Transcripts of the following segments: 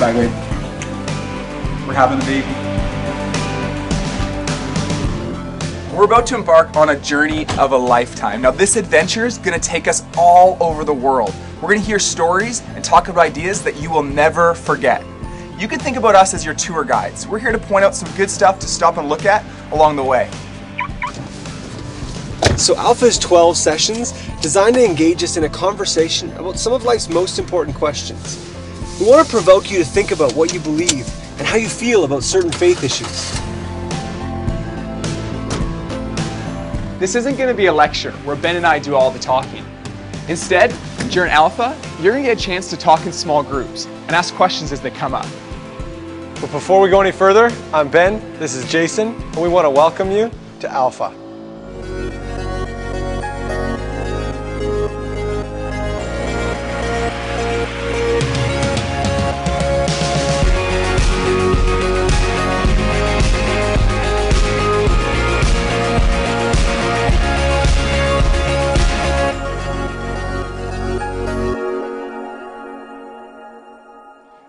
Bagley. We're having a baby. We're about to embark on a journey of a lifetime. Now this adventure is going to take us all over the world. We're going to hear stories and talk about ideas that you will never forget. You can think about us as your tour guides. We're here to point out some good stuff to stop and look at along the way. So Alpha is 12 sessions designed to engage us in a conversation about some of life's most important questions. We want to provoke you to think about what you believe and how you feel about certain faith issues. This isn't going to be a lecture where Ben and I do all the talking. Instead, during Alpha, you're going to get a chance to talk in small groups and ask questions as they come up. But before we go any further, I'm Ben, this is Jason, and we want to welcome you to Alpha.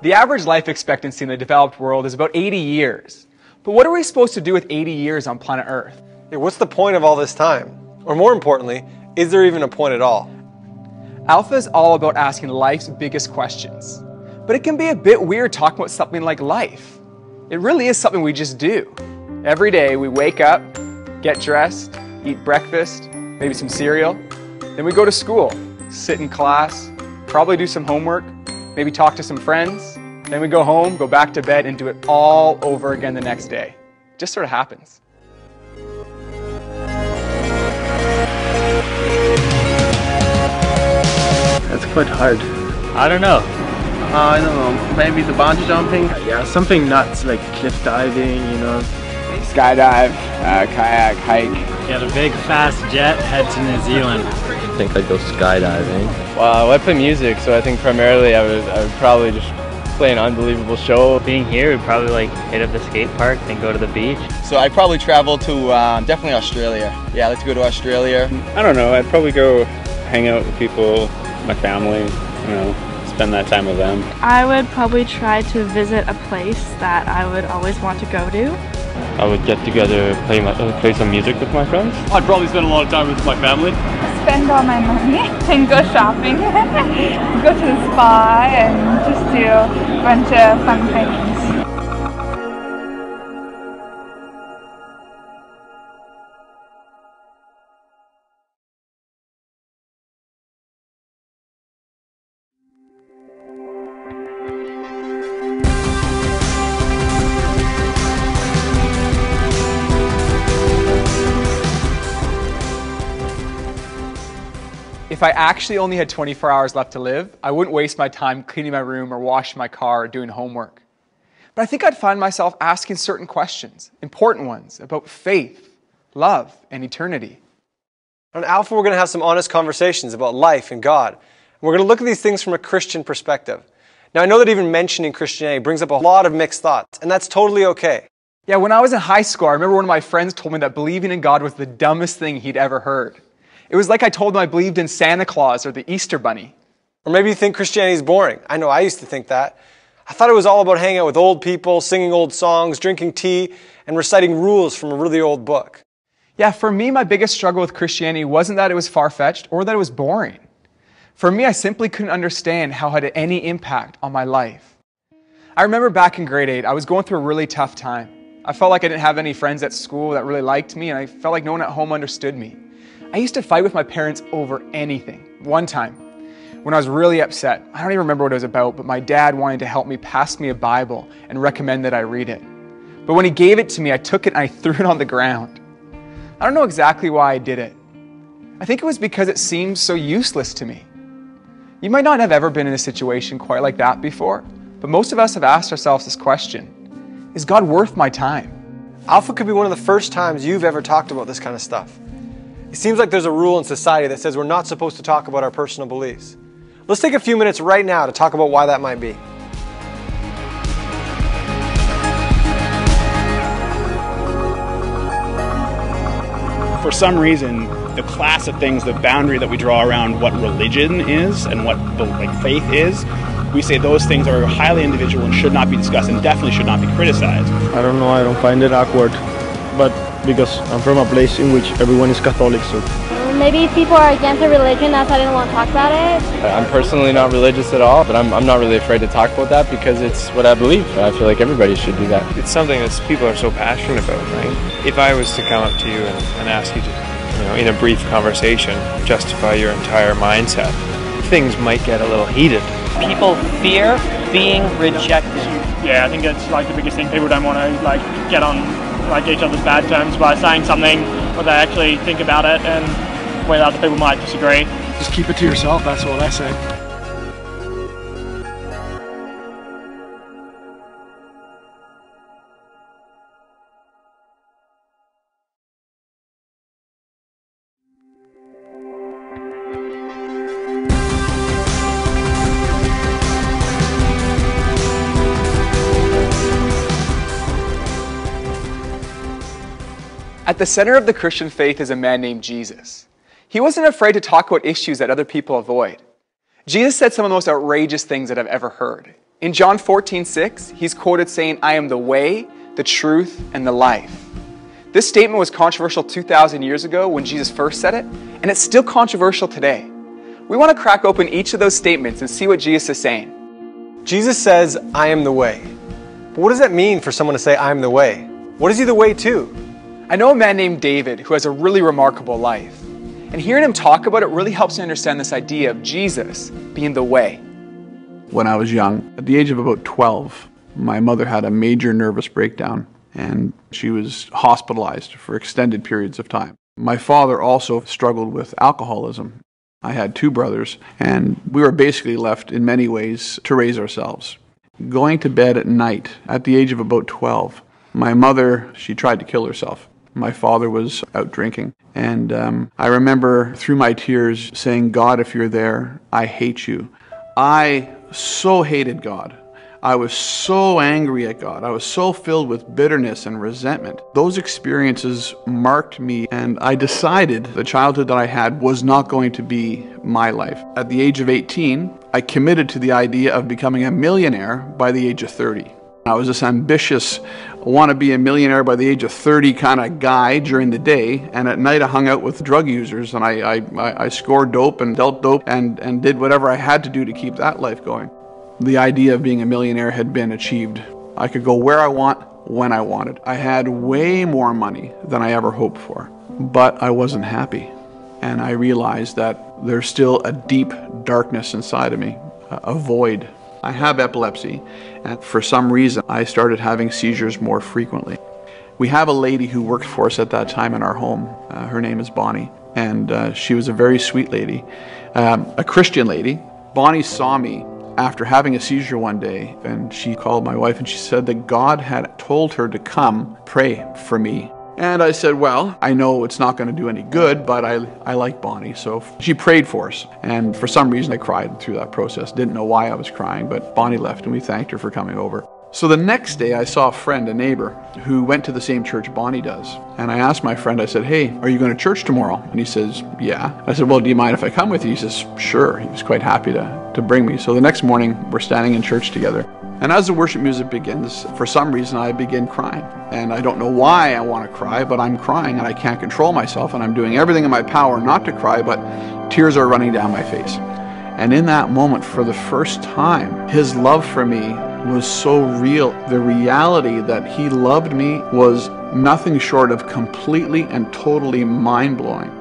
The average life expectancy in the developed world is about 80 years. But what are we supposed to do with 80 years on planet Earth? Yeah, what's the point of all this time? Or more importantly, is there even a point at all? Alpha is all about asking life's biggest questions. But it can be a bit weird talking about something like life. It really is something we just do. Every day we wake up, get dressed, eat breakfast, maybe some cereal. Then we go to school, sit in class, probably do some homework, maybe talk to some friends, then we go home, go back to bed, and do it all over again the next day. It just sort of happens. That's quite hard. I don't know. I don't know. Maybe the bungee jumping? Yeah, something nuts like cliff diving, you know. Skydive, kayak, hike. Get a big fast jet, head to New Zealand. I think I'd go skydiving. Well, I play music, so I think primarily I would probably just play an unbelievable show. Being here, we'd probably like hit up the skate park, then go to the beach. So I'd probably travel to definitely Australia. Yeah, I'd like to go to Australia. I don't know, I'd probably go hang out with people, my family, you know, spend that time with them. I would probably try to visit a place that I would always want to go to. I would get together, play some music with my friends. I'd probably spend a lot of time with my family. Spend all my money and go shopping, go to the spa and just do a bunch of fun things. If I actually only had 24 hours left to live, I wouldn't waste my time cleaning my room or washing my car or doing homework. But I think I'd find myself asking certain questions, important ones, about faith, love, and eternity. On Alpha, we're going to have some honest conversations about life and God. We're going to look at these things from a Christian perspective. Now, I know that even mentioning Christianity brings up a lot of mixed thoughts, and that's totally okay. Yeah, when I was in high school, I remember one of my friends told me that believing in God was the dumbest thing he'd ever heard. It was like I told him I believed in Santa Claus or the Easter Bunny. Or maybe you think Christianity is boring. I know I used to think that. I thought it was all about hanging out with old people, singing old songs, drinking tea, and reciting rules from a really old book. Yeah, for me, my biggest struggle with Christianity wasn't that it was far-fetched or that it was boring. For me, I simply couldn't understand how it had any impact on my life. I remember back in grade 8, I was going through a really tough time. I felt like I didn't have any friends at school that really liked me, and I felt like no one at home understood me. I used to fight with my parents over anything. One time, when I was really upset, I don't even remember what it was about, but my dad wanted to help me pass me a Bible and recommend that I read it. But when he gave it to me, I took it and I threw it on the ground. I don't know exactly why I did it. I think it was because it seemed so useless to me. You might not have ever been in a situation quite like that before, but most of us have asked ourselves this question: is God worth my time? Alpha could be one of the first times you've ever talked about this kind of stuff. It seems like there's a rule in society that says we're not supposed to talk about our personal beliefs. Let's take a few minutes right now to talk about why that might be. For some reason, the class of things, the boundary that we draw around what religion is and what faith is We say those things are highly individual and should not be discussed and definitely should not be criticized. I don't know, I don't find it awkward, but because I'm from a place in which everyone is Catholic, so... Maybe if people are against a religion, that's why they don't want to talk about it. I'm personally not religious at all, but I'm not really afraid to talk about that because it's what I believe. I feel like everybody should do that. It's something that people are so passionate about, right? If I was to come up to you and ask you to, in a brief conversation, justify your entire mindset, things might get a little heated. People fear being rejected. Yeah, I think it's like the biggest thing. People don't want to get on each other's bad terms by saying something where they actually think about it and where other people might disagree. Just keep it to yourself, that's what I say. At the center of the Christian faith is a man named Jesus. He wasn't afraid to talk about issues that other people avoid. Jesus said some of the most outrageous things that I've ever heard. In John 14:6, he's quoted saying, "I am the way, the truth, and the life." This statement was controversial 2,000 years ago when Jesus first said it, and it's still controversial today. We want to crack open each of those statements and see what Jesus is saying. Jesus says, "I am the way." But what does that mean for someone to say, "I am the way"? What is he the way to? I know a man named David who has a really remarkable life. And hearing him talk about it really helps me understand this idea of Jesus being the way. When I was young, at the age of about 12, my mother had a major nervous breakdown and she was hospitalized for extended periods of time. My father also struggled with alcoholism. I had two brothers and we were basically left in many ways to raise ourselves. Going to bed at night at the age of about 12, my mother, she tried to kill herself. My father was out drinking. And I remember through my tears saying, "God, if you're there, I hate you." I so hated God. I was so angry at God. I was so filled with bitterness and resentment. Those experiences marked me, and I decided the childhood that I had was not going to be my life. At the age of 18, I committed to the idea of becoming a millionaire by the age of 30. I was this ambitious, want to be a millionaire by the age of 30 kind of guy during the day, and at night I hung out with drug users and I scored dope and dealt dope and did whatever I had to do to keep that life going. The idea of being a millionaire had been achieved. I could go where I want, when I wanted. I had way more money than I ever hoped for, but I wasn't happy. And I realized that there's still a deep darkness inside of me, a void. I have epilepsy, and for some reason I started having seizures more frequently. We have a lady who worked for us at that time in our home. Her name is Bonnie, and she was a very sweet lady, a Christian lady. Bonnie saw me after having a seizure one day, and she called my wife and she said that God had told her to come pray for me. And I said, well, I know it's not going to do any good, but I like Bonnie. So she prayed for us. And for some reason, I cried through that process. Didn't know why I was crying, but Bonnie left and we thanked her for coming over. So the next day, I saw a friend, a neighbor, who went to the same church Bonnie does. And I asked my friend, I said, hey, are you going to church tomorrow? And he says, yeah. I said, well, do you mind if I come with you? He says, sure. He was quite happy to bring me. So the next morning, we're standing in church together. And as the worship music begins, for some reason I begin crying. And I don't know why I want to cry, but I'm crying and I can't control myself, and I'm doing everything in my power not to cry, but tears are running down my face. And in that moment, for the first time, his love for me was so real. The reality that he loved me was nothing short of completely and totally mind-blowing.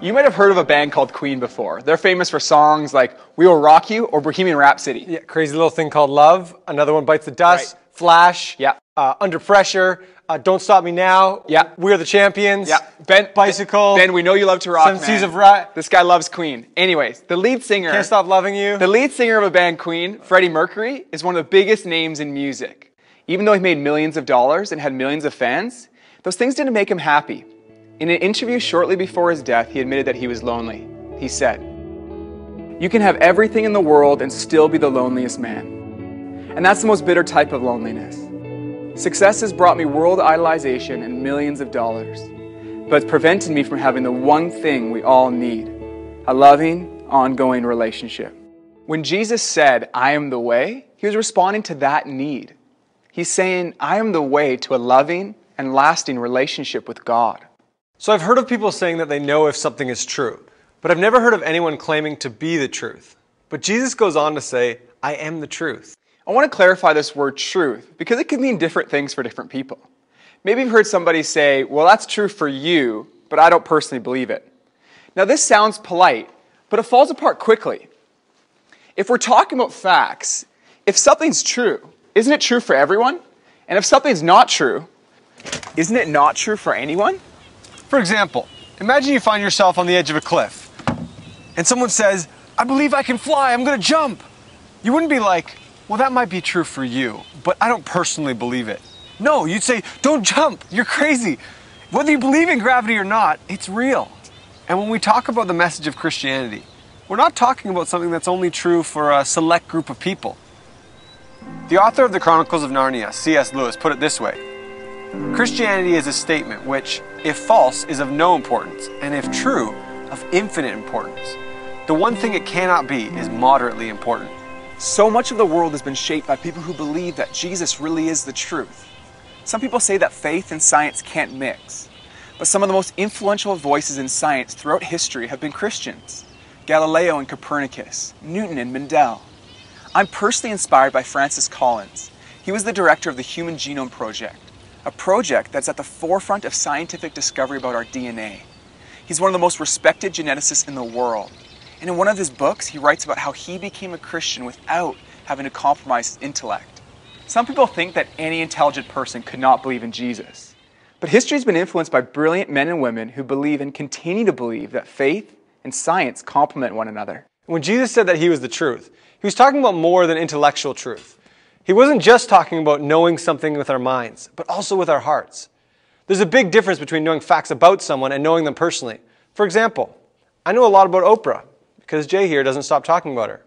You might have heard of a band called Queen before. They're famous for songs like We Will Rock You or Bohemian Rhapsody. Yeah, Crazy Little Thing Called Love. Another one, Bites the Dust. Right. Flash. Yeah. Under Pressure. Don't Stop Me Now. Yeah. We're the Champions. Yeah. Bicycle. Ben, we know you love to rock, Seven Seas of Rock. This guy loves Queen. Anyways, the lead singer... Can't Stop Loving You. The lead singer of a band, Queen, Freddie Mercury, is one of the biggest names in music. Even though he made millions of dollars and had millions of fans, those things didn't make him happy. In an interview shortly before his death, he admitted that he was lonely. He said, "You can have everything in the world and still be the loneliest man. And that's the most bitter type of loneliness. Success has brought me world idolization and millions of dollars, but it's prevented me from having the one thing we all need, a loving, ongoing relationship." When Jesus said, "I am the way," he was responding to that need. He's saying, I am the way to a loving and lasting relationship with God. So I've heard of people saying that they know if something is true, but I've never heard of anyone claiming to be the truth. But Jesus goes on to say, I am the truth. I want to clarify this word truth because it can mean different things for different people. Maybe you've heard somebody say, well, that's true for you, but I don't personally believe it. Now this sounds polite, but it falls apart quickly. If we're talking about facts, if something's true, isn't it true for everyone? And if something's not true, isn't it not true for anyone? For example, imagine you find yourself on the edge of a cliff and someone says, I believe I can fly, I'm going to jump. You wouldn't be like, well, that might be true for you, but I don't personally believe it. No, you'd say, don't jump, you're crazy. Whether you believe in gravity or not, it's real. And when we talk about the message of Christianity, we're not talking about something that's only true for a select group of people. The author of the Chronicles of Narnia, C.S. Lewis, put it this way. Christianity is a statement which, if false, is of no importance, and if true, of infinite importance. The one thing it cannot be is moderately important. So much of the world has been shaped by people who believe that Jesus really is the truth. Some people say that faith and science can't mix, but some of the most influential voices in science throughout history have been Christians. Galileo and Copernicus, Newton and Mendel. I'm personally inspired by Francis Collins. He was the director of the Human Genome Project, a project that's at the forefront of scientific discovery about our DNA. He's one of the most respected geneticists in the world. And in one of his books, he writes about how he became a Christian without having to compromise his intellect. Some people think that any intelligent person could not believe in Jesus. But history has been influenced by brilliant men and women who believe and continue to believe that faith and science complement one another. When Jesus said that he was the truth, he was talking about more than intellectual truth. He wasn't just talking about knowing something with our minds, but also with our hearts. There's a big difference between knowing facts about someone and knowing them personally. For example, I know a lot about Oprah because Jay here doesn't stop talking about her.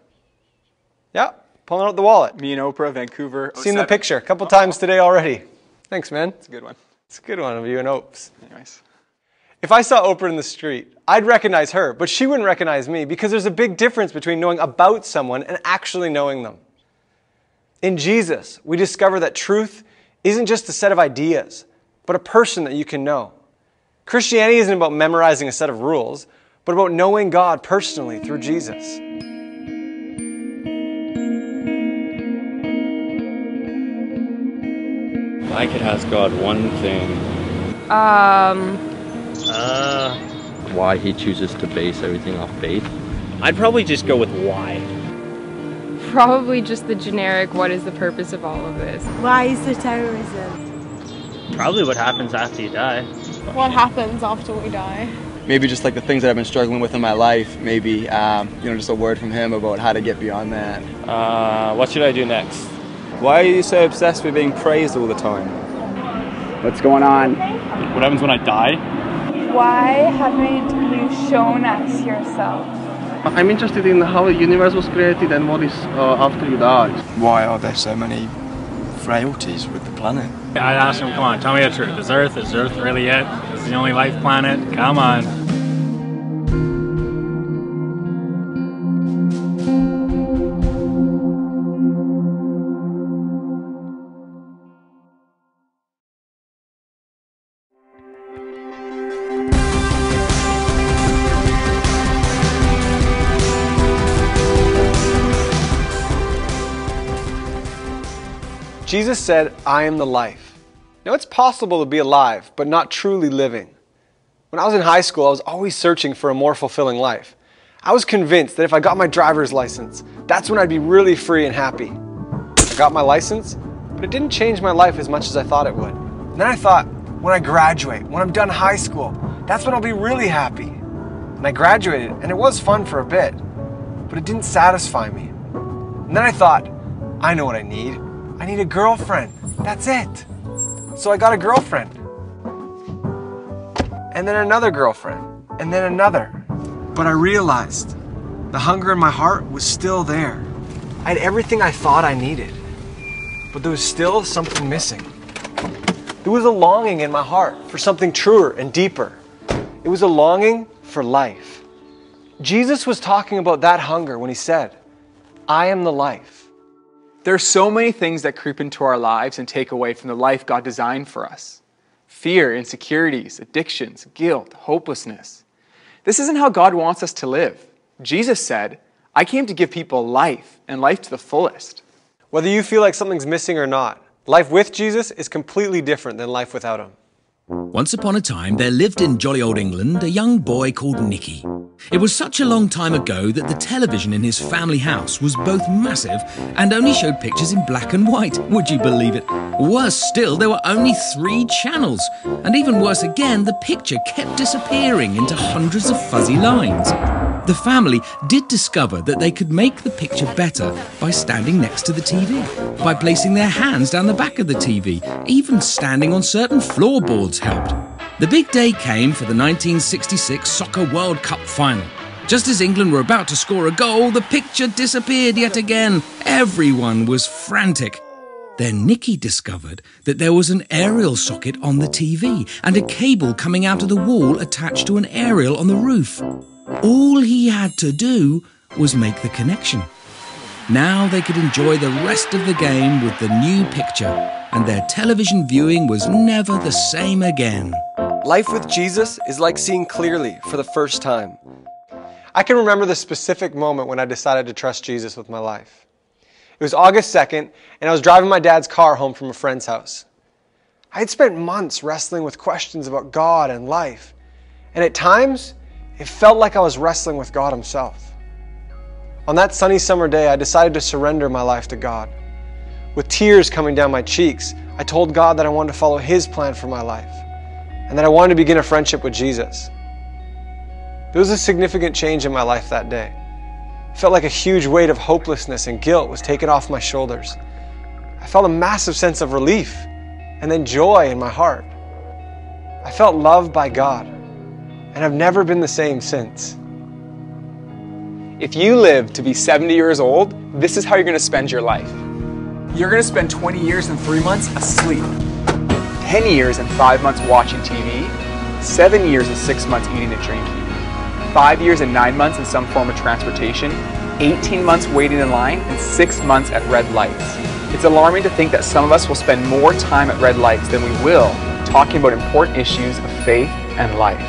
Yeah, pulling out the wallet. Me and Oprah, Vancouver. Seen the picture a couple times today already. Thanks, man. It's a good one. It's a good one of you and Opes. Anyways. If I saw Oprah in the street, I'd recognize her, but she wouldn't recognize me because there's a big difference between knowing about someone and actually knowing them. In Jesus, we discover that truth isn't just a set of ideas, but a person that you can know. Christianity isn't about memorizing a set of rules, but about knowing God personally through Jesus. I could ask God one thing. Why he chooses to base everything off faith? I'd probably just go with why. Probably just the generic, what is the purpose of all of this? Why is there terrorism? Probably what happens after you die. What happens after we die? Maybe just like the things that I've been struggling with in my life. Maybe, just a word from him about how to get beyond that. What should I do next? Why are you so obsessed with being praised all the time? What's going on? What happens when I die? Why haven't you shown us yourself? I'm interested in how the universe was created and what is after you die. Why are there so many frailties with the planet? I'd ask him, come on, tell me the truth. Is Earth really it? Is it the only life planet? Come on. Jesus said, I am the life. Now it's possible to be alive, but not truly living. When I was in high school, I was always searching for a more fulfilling life. I was convinced that if I got my driver's license, that's when I'd be really free and happy. I got my license, but it didn't change my life as much as I thought it would. And then I thought, when I graduate, when I'm done high school, that's when I'll be really happy. And I graduated, and it was fun for a bit, but it didn't satisfy me. And then I thought, I know what I need. I need a girlfriend. That's it. So I got a girlfriend. And then another girlfriend. And then another. But I realized the hunger in my heart was still there. I had everything I thought I needed. But there was still something missing. There was a longing in my heart for something truer and deeper. It was a longing for life. Jesus was talking about that hunger when he said, I am the life. There are so many things that creep into our lives and take away from the life God designed for us. Fear, insecurities, addictions, guilt, hopelessness. This isn't how God wants us to live. Jesus said, I came to give people life, and life to the fullest. Whether you feel like something's missing or not, life with Jesus is completely different than life without Him. Once upon a time, there lived in jolly old England a young boy called Nicky. It was such a long time ago that the television in his family house was both massive and only showed pictures in black and white. Would you believe it? Worse still, there were only 3 channels. And even worse again, the picture kept disappearing into hundreds of fuzzy lines. The family did discover that they could make the picture better by standing next to the TV, by placing their hands down the back of the TV, even standing on certain floorboards helped. The big day came for the 1966 Soccer World Cup final. Just as England were about to score a goal, the picture disappeared yet again. Everyone was frantic. Then Nicky discovered that there was an aerial socket on the TV and a cable coming out of the wall attached to an aerial on the roof. All he had to do was make the connection. Now they could enjoy the rest of the game with the new picture, and their television viewing was never the same again. Life with Jesus is like seeing clearly for the first time. I can remember the specific moment when I decided to trust Jesus with my life. It was August 2nd, and I was driving my dad's car home from a friend's house. I had spent months wrestling with questions about God and life, and at times, it felt like I was wrestling with God Himself. On that sunny summer day, I decided to surrender my life to God. With tears coming down my cheeks, I told God that I wanted to follow His plan for my life, and that I wanted to begin a friendship with Jesus. There was a significant change in my life that day. It felt like a huge weight of hopelessness and guilt was taken off my shoulders. I felt a massive sense of relief and then joy in my heart. I felt loved by God, and I've never been the same since. If you live to be 70 years old, this is how you're going to spend your life. You're going to spend 20 years and 3 months asleep, 10 years and 5 months watching TV, 7 years and 6 months eating and drinking, 5 years and 9 months in some form of transportation, 18 months waiting in line, and 6 months at red lights. It's alarming to think that some of us will spend more time at red lights than we will talking about important issues of faith and life.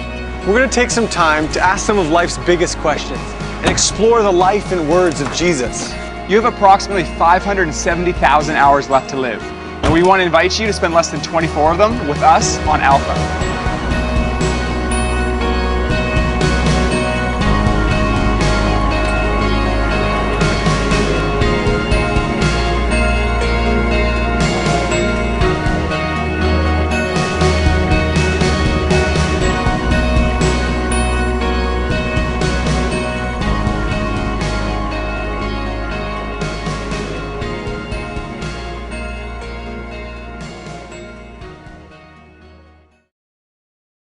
We're going to take some time to ask some of life's biggest questions and explore the life and words of Jesus. You have approximately 570,000 hours left to live, and we want to invite you to spend less than 24 of them with us on Alpha.